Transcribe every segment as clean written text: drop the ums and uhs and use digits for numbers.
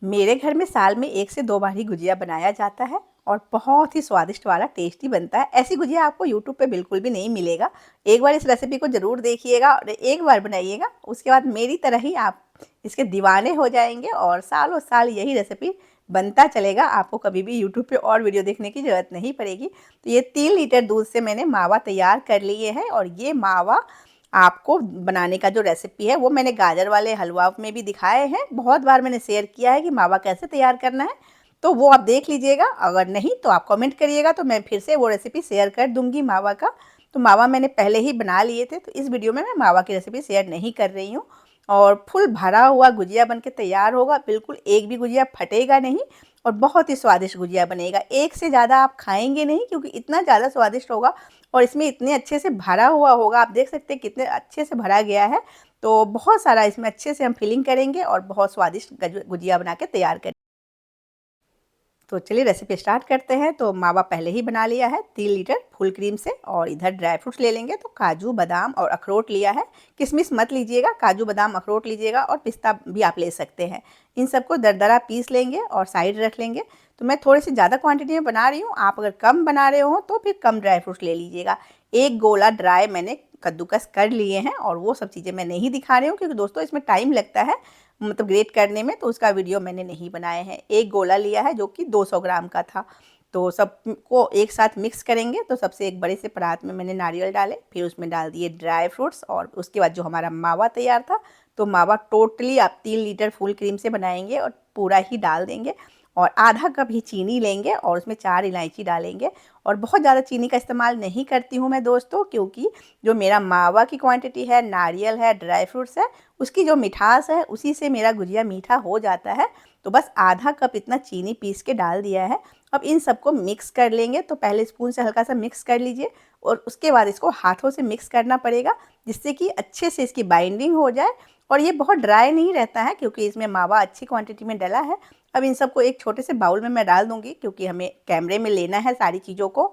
मेरे घर में साल में 1 से 2 बार ही गुजिया बनाया जाता है और बहुत ही स्वादिष्ट वाला टेस्टी बनता है। ऐसी गुजिया आपको यूट्यूब पे बिल्कुल भी नहीं मिलेगा। एक बार इस रेसिपी को ज़रूर देखिएगा और एक बार बनाइएगा, उसके बाद मेरी तरह ही आप इसके दीवाने हो जाएँगे और सालों साल यही रेसिपी बनता चलेगा। आपको कभी भी यूट्यूब पे और वीडियो देखने की ज़रूरत नहीं पड़ेगी। तो ये 3 लीटर दूध से मैंने मावा तैयार कर लिए हैं और ये मावा आपको बनाने का जो रेसिपी है वो मैंने गाजर वाले हलवा में भी दिखाए हैं। बहुत बार मैंने शेयर किया है कि मावा कैसे तैयार करना है, तो वो आप देख लीजिएगा। अगर नहीं तो आप कमेंट करिएगा, तो मैं फिर से वो रेसिपी शेयर कर दूँगी मावा का। तो मावा मैंने पहले ही बना लिए थे, तो इस वीडियो में मैं मावा की रेसिपी शेयर नहीं कर रही हूँ। और फुल भरा हुआ गुजिया बन के तैयार होगा, बिल्कुल एक भी गुजिया फटेगा नहीं और बहुत ही स्वादिष्ट गुजिया बनेगा। एक से ज़्यादा आप खाएँगे नहीं, क्योंकि इतना ज़्यादा स्वादिष्ट होगा और इसमें इतने अच्छे से भरा हुआ होगा। आप देख सकते हैं कितने अच्छे से भरा गया है। तो बहुत सारा इसमें अच्छे से हम फिलिंग करेंगे और बहुत स्वादिष्ट गुजिया बना के तैयार करेंगे। तो चलिए रेसिपी स्टार्ट करते हैं। तो मावा पहले ही बना लिया है 3 लीटर फुल क्रीम से, और इधर ड्राई फ्रूट्स ले लेंगे। तो काजू बादाम और अखरोट लिया है। किशमिश मत लीजिएगा, काजू बादाम अखरोट लीजिएगा, और पिस्ता भी आप ले सकते हैं। इन सबको दरदरा पीस लेंगे और साइड रख लेंगे। तो मैं थोड़ी सी ज़्यादा क्वांटिटी में बना रही हूँ, आप अगर कम बना रहे हो तो फिर कम ड्राई फ्रूट्स ले लीजिएगा। एक गोला ड्राई मैंने कद्दूकस कर लिए हैं, और वो सब चीज़ें मैं नहीं दिखा रही हूँ क्योंकि दोस्तों इसमें टाइम लगता है मतलब ग्रेट करने में, तो उसका वीडियो मैंने नहीं बनाए हैं। एक गोला लिया है जो कि 200 ग्राम का था। तो सबको एक साथ मिक्स करेंगे। तो सबसे एक बड़े से परात में मैंने नारियल डाले, फिर उसमें डाल दिए ड्राई फ्रूट्स, और उसके बाद जो हमारा मावा तैयार था, तो मावा टोटली आप 3 लीटर फुल क्रीम से बनाएंगे और पूरा ही डाल देंगे। और आधा कप ही चीनी लेंगे और उसमें 4 इलायची डालेंगे। और बहुत ज़्यादा चीनी का इस्तेमाल नहीं करती हूँ मैं दोस्तों, क्योंकि जो मेरा मावा की क्वांटिटी है, नारियल है, ड्राई फ्रूट्स है, उसकी जो मिठास है उसी से मेरा गुजिया मीठा हो जाता है। तो बस आधा कप इतना चीनी पीस के डाल दिया है। अब इन सबको मिक्स कर लेंगे। तो पहले स्पून से हल्का सा मिक्स कर लीजिए, और उसके बाद इसको हाथों से मिक्स करना पड़ेगा, जिससे कि अच्छे से इसकी बाइंडिंग हो जाए। और ये बहुत ड्राई नहीं रहता है क्योंकि इसमें मावा अच्छी क्वांटिटी में डला है। अब इन सबको एक छोटे से बाउल में मैं डाल दूंगी, क्योंकि हमें कैमरे में लेना है सारी चीज़ों को।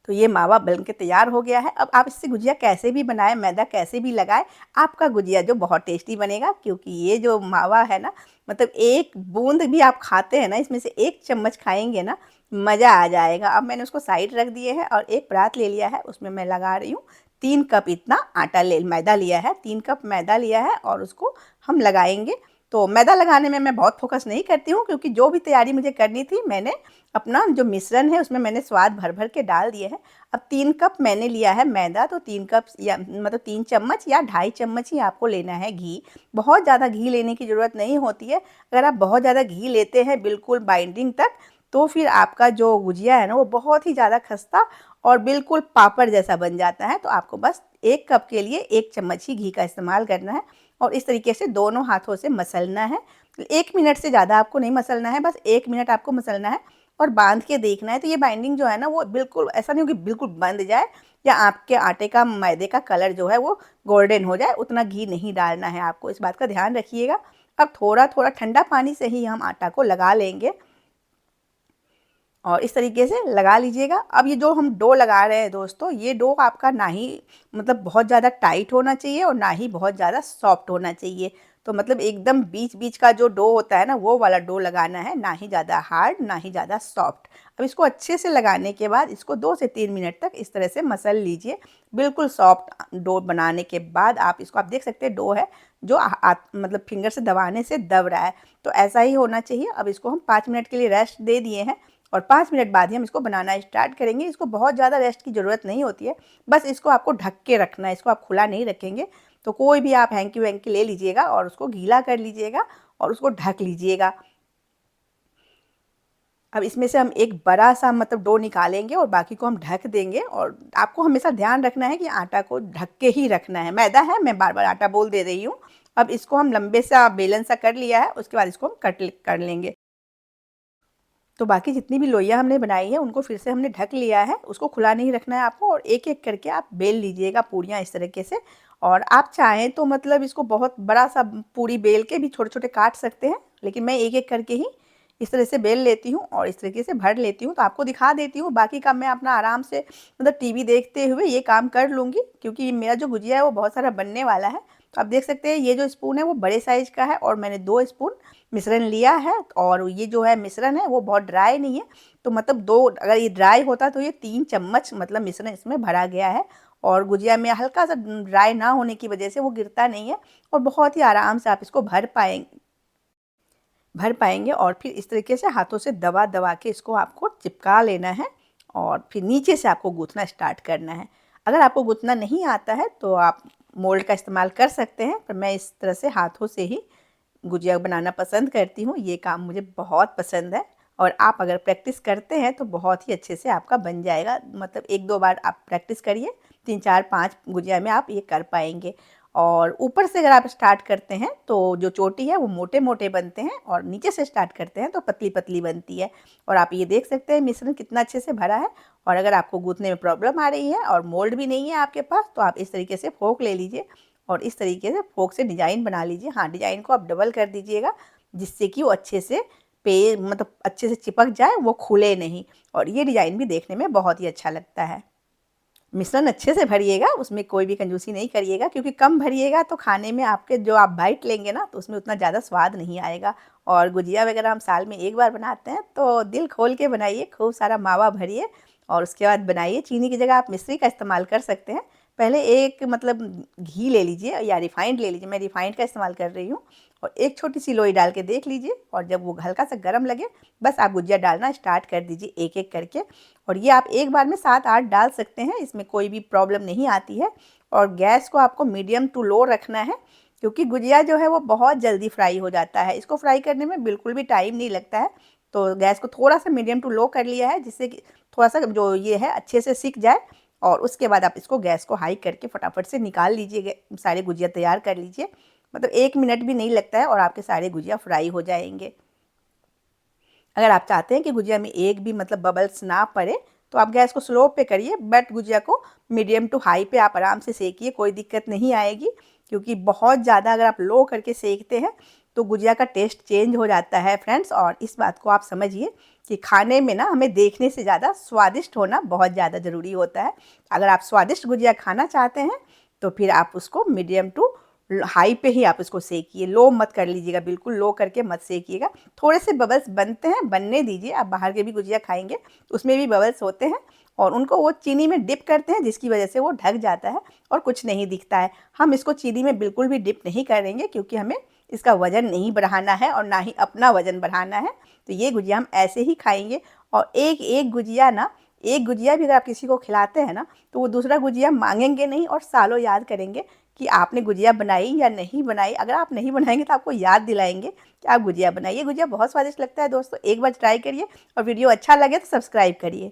तो ये मावा बन के तैयार हो गया है। अब आप इससे गुजिया कैसे भी बनाएं, मैदा कैसे भी लगाएं, आपका गुजिया जो बहुत टेस्टी बनेगा। क्योंकि ये जो मावा है ना, मतलब एक बूंद भी आप खाते हैं ना, इसमें से एक चम्मच खाएंगे ना, मज़ा आ जाएगा। अब मैंने उसको साइड रख दिए है और एक परात ले लिया है, उसमें मैं लगा रही हूँ 3 कप इतना मैदा लिया है। 3 कप मैदा लिया है और उसको हम लगाएंगे। तो मैदा लगाने में मैं बहुत फोकस नहीं करती हूँ, क्योंकि जो भी तैयारी मुझे करनी थी मैंने अपना जो मिश्रण है उसमें मैंने स्वाद भर भर के डाल दिए हैं। अब 3 कप मैंने लिया है मैदा, तो 3 कप या मतलब 3 चम्मच या 2.5 चम्मच ही आपको लेना है घी। बहुत ज़्यादा घी लेने की ज़रूरत नहीं होती है। अगर आप बहुत ज़्यादा घी लेते हैं बिल्कुल बाइंडिंग तक, तो फिर आपका जो गुजिया है ना वो बहुत ही ज़्यादा खस्ता और बिल्कुल पापड़ जैसा बन जाता है। तो आपको बस 1 कप के लिए 1 चम्मच ही घी का इस्तेमाल करना है, और इस तरीके से दोनों हाथों से मसलना है। 1 मिनट से ज़्यादा आपको नहीं मसलना है, बस 1 मिनट आपको मसलना है और बांध के देखना है। तो ये बाइंडिंग जो है ना, वो बिल्कुल ऐसा नहीं हो कि बिल्कुल बंध जाए, या आपके आटे का मैदे का कलर जो है वो गोल्डन हो जाए। उतना घी नहीं डालना है आपको, इस बात का ध्यान रखिएगा। अब थोड़ा थोड़ा ठंडा पानी से ही हम आटा को लगा लेंगे, और इस तरीके से लगा लीजिएगा। अब ये जो हम डो लगा रहे हैं दोस्तों, ये डो आपका ना ही मतलब बहुत ज़्यादा टाइट होना चाहिए और ना ही बहुत ज़्यादा सॉफ्ट होना चाहिए। तो मतलब एकदम बीच बीच का जो डो होता है ना, वो वाला डो लगाना है, ना ही ज़्यादा हार्ड ना ही ज़्यादा सॉफ्ट। अब इसको अच्छे से लगाने के बाद इसको 2 से 3 मिनट तक इस तरह से मसल लीजिए। बिल्कुल सॉफ्ट डो बनाने के बाद आप इसको, आप देख सकते हैं डो है जो मतलब फिंगर से दबाने से दब रहा है, तो ऐसा ही होना चाहिए। अब इसको हम 5 मिनट के लिए रेस्ट दे दिए हैं, और 5 मिनट बाद ही हम इसको बनाना स्टार्ट करेंगे। इसको बहुत ज़्यादा रेस्ट की ज़रूरत नहीं होती है, बस इसको आपको ढक के रखना है, इसको आप खुला नहीं रखेंगे। तो कोई भी आप हैंकी वैंकी ले लीजिएगा और उसको गीला कर लीजिएगा और उसको ढक लीजिएगा। अब इसमें से हम एक बड़ा सा मतलब डो निकालेंगे और बाकी को हम ढक देंगे। और आपको हमेशा ध्यान रखना है कि आटा को ढक के ही रखना है। मैदा है, मैं बार बार आटा बोल दे रही हूँ। अब इसको हम लंबे सा बेलन सा कर लिया है, उसके बाद इसको हम कट कर लेंगे। तो बाकी जितनी भी लोइयाँ हमने बनाई है उनको फिर से हमने ढक लिया है, उसको खुला नहीं रखना है आपको, और एक एक करके आप बेल लीजिएगा पूरियाँ इस तरीके से। और आप चाहें तो मतलब इसको बहुत बड़ा सा पूरी बेल के भी छोटे छोटे काट सकते हैं, लेकिन मैं एक एक करके ही इस तरह से बेल लेती हूँ और इस तरीके से भर लेती हूँ। तो आपको दिखा देती हूँ, बाकी काम मैं अपना आराम से मतलब टीवी देखते हुए ये काम कर लूँगी, क्योंकि मेरा जो गुजिया है वो बहुत सारा बनने वाला है। तो आप देख सकते हैं ये जो स्पून है वो बड़े साइज़ का है और मैंने 2 स्पून मिश्रण लिया है और ये जो है मिश्रण है वो बहुत ड्राई नहीं है। तो मतलब 2 अगर ये ड्राई होता तो ये 3 चम्मच मतलब मिश्रण इसमें भरा गया है और गुजिया में हल्का-सा ड्राई ना होने की वजह से वो गिरता नहीं है और बहुत ही आराम से आप इसको भर पाएँगे और फिर इस तरीके से हाथों से दबा-दबा के इसको आपको चिपका लेना है और फिर नीचे से आपको गूँथना स्टार्ट करना है। अगर आपको गूँथना नहीं आता है तो आप मोल्ड का इस्तेमाल कर सकते हैं, पर मैं इस तरह से हाथों से ही गुजिया बनाना पसंद करती हूँ। ये काम मुझे बहुत पसंद है और आप अगर प्रैक्टिस करते हैं तो बहुत ही अच्छे से आपका बन जाएगा। मतलब 1-2 बार आप प्रैक्टिस करिए, 3, 4, 5 गुजिया में आप ये कर पाएँगे। और ऊपर से अगर आप स्टार्ट करते हैं तो जो चोटी है वो मोटे-मोटे बनते हैं और नीचे से स्टार्ट करते हैं तो पतली-पतली बनती है। और आप ये देख सकते हैं मिश्रण कितना अच्छे से भरा है। और अगर आपको गूँथने में प्रॉब्लम आ रही है और मोल्ड भी नहीं है आपके पास तो आप इस तरीके से फोक ले लीजिए और इस तरीके से फोक से डिज़ाइन बना लीजिए। हाँ, डिज़ाइन को आप डबल कर दीजिएगा जिससे कि वो अच्छे से मतलब अच्छे से चिपक जाए, वो खुले नहीं और ये डिज़ाइन भी देखने में बहुत ही अच्छा लगता है। मिश्रण अच्छे से भरिएगा, उसमें कोई भी कंजूसी नहीं करिएगा क्योंकि कम भरिएगा तो खाने में आपके जो आप बाइट लेंगे ना तो उसमें उतना ज़्यादा स्वाद नहीं आएगा। और गुजिया वगैरह हम साल में 1 बार बनाते हैं तो दिल खोल के बनाइए, खूब सारा मावा भरिए और उसके बाद बनाइए। चीनी की जगह आप मिश्री का इस्तेमाल कर सकते हैं। पहले एक मतलब घी ले लीजिए या रिफाइंड ले लीजिए, मैं रिफाइंड का इस्तेमाल कर रही हूँ और एक छोटी-सी लोई डाल के देख लीजिए और जब वो हल्का सा गरम लगे बस आप गुजिया डालना स्टार्ट कर दीजिए एक-एक करके। और ये आप एक बार में 7-8 डाल सकते हैं, इसमें कोई भी प्रॉब्लम नहीं आती है। और गैस को आपको मीडियम टू लो रखना है क्योंकि गुजिया जो है वो बहुत जल्दी फ्राई हो जाता है। इसको फ्राई करने में बिल्कुल भी टाइम नहीं लगता है। तो गैस को थोड़ा-सा मीडियम टू लो कर लिया है जिससे कि थोड़ा-सा जो ये है अच्छे से सिक जाए और उसके बाद आप इसको गैस को हाई करके फटाफट से निकाल लीजिए, सारे गुजिया तैयार कर लीजिए। मतलब 1 मिनट भी नहीं लगता है और आपके सारे गुजिया फ्राई हो जाएँगे। अगर आप चाहते हैं कि गुजिया में एक भी मतलब बबल्स ना पड़े तो आप गैस को स्लो पे करिए बट गुजिया को मीडियम टू हाई पे आप आराम से सेकिए, कोई दिक्कत नहीं आएगी। क्योंकि बहुत ज़्यादा अगर आप लो करके सेकते हैं तो गुजिया का टेस्ट चेंज हो जाता है फ्रेंड्स। और इस बात को आप समझिए कि खाने में ना हमें देखने से ज़्यादा स्वादिष्ट होना बहुत ज़्यादा ज़रूरी होता है। अगर आप स्वादिष्ट गुजिया खाना चाहते हैं तो फिर आप उसको मीडियम टू हाई पे ही आप इसको सेकिए, लो मत कर लीजिएगा, बिल्कुल लो करके मत सेकिएगा। थोड़े से बबल्स बनते हैं, बनने दीजिए। आप बाहर के भी गुजिया खाएँगे, उसमें भी बबल्स होते हैं और उनको वो चीनी में डिप करते हैं जिसकी वजह से वो ढक जाता है और कुछ नहीं दिखता है। हम इसको चीनी में बिल्कुल भी डिप नहीं करेंगे क्योंकि हमें इसका वज़न नहीं बढ़ाना है और ना ही अपना वज़न बढ़ाना है। तो ये गुजिया हम ऐसे ही खाएँगे और एक-एक गुजिया ना, एक गुजिया भी अगर आप किसी को खिलाते हैं ना, तो वो दूसरा गुजिया माँगेंगे नहीं और सालों याद करेंगे कि आपने गुजिया बनाई या नहीं बनाई। अगर आप नहीं बनाएँगे तो आपको याद दिलाएँगे कि आप गुजिया बनाइए। गुजिया बहुत स्वादिष्ट लगता है दोस्तों, एक बार ट्राई करिए और वीडियो अच्छा लगे तो सब्सक्राइब करिए।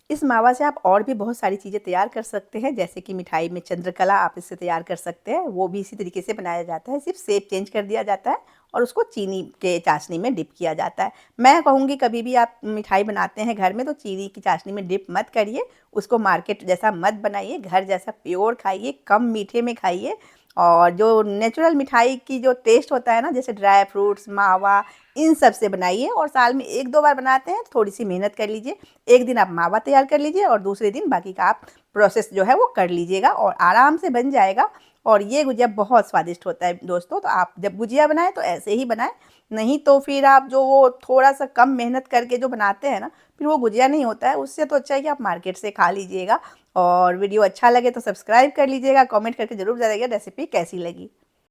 इस मावा से आप और भी बहुत सारी चीज़ें तैयार कर सकते हैं, जैसे कि मिठाई में चंद्रकला आप इससे तैयार कर सकते हैं, वो भी इसी तरीके से बनाया जाता है, सिर्फ शेप चेंज कर दिया जाता है और उसको चीनी के चाशनी में डिप किया जाता है। मैं कहूँगी कभी भी आप मिठाई बनाते हैं घर में तो चीनी की चाशनी में डिप मत करिए, उसको मार्केट जैसा मत बनाइए, घर जैसा प्योर खाइए, कम मीठे में खाइए। और जो नेचुरल मिठाई की जो टेस्ट होता है ना, जैसे ड्राई फ्रूट्स, मावा, इन सब से बनाइए और साल में 1-2 बार बनाते हैं, थोड़ी-सी मेहनत कर लीजिए। एक दिन आप मावा तैयार कर लीजिए और दूसरे दिन बाकी का आप प्रोसेस जो है वो कर लीजिएगा और आराम से बन जाएगा। और ये गुजिया बहुत स्वादिष्ट होता है दोस्तों। तो आप जब गुजिया बनाएँ तो ऐसे ही बनाएँ, नहीं तो फिर आप जो वो थोड़ा-सा कम मेहनत करके जो बनाते हैं ना, फिर वो गुजिया नहीं होता है। उससे तो अच्छा है कि आप मार्केट से खा लीजिएगा। और वीडियो अच्छा लगे तो सब्सक्राइब कर लीजिएगा, कमेंट करके ज़रूर बताइएगा रेसिपी कैसी लगी।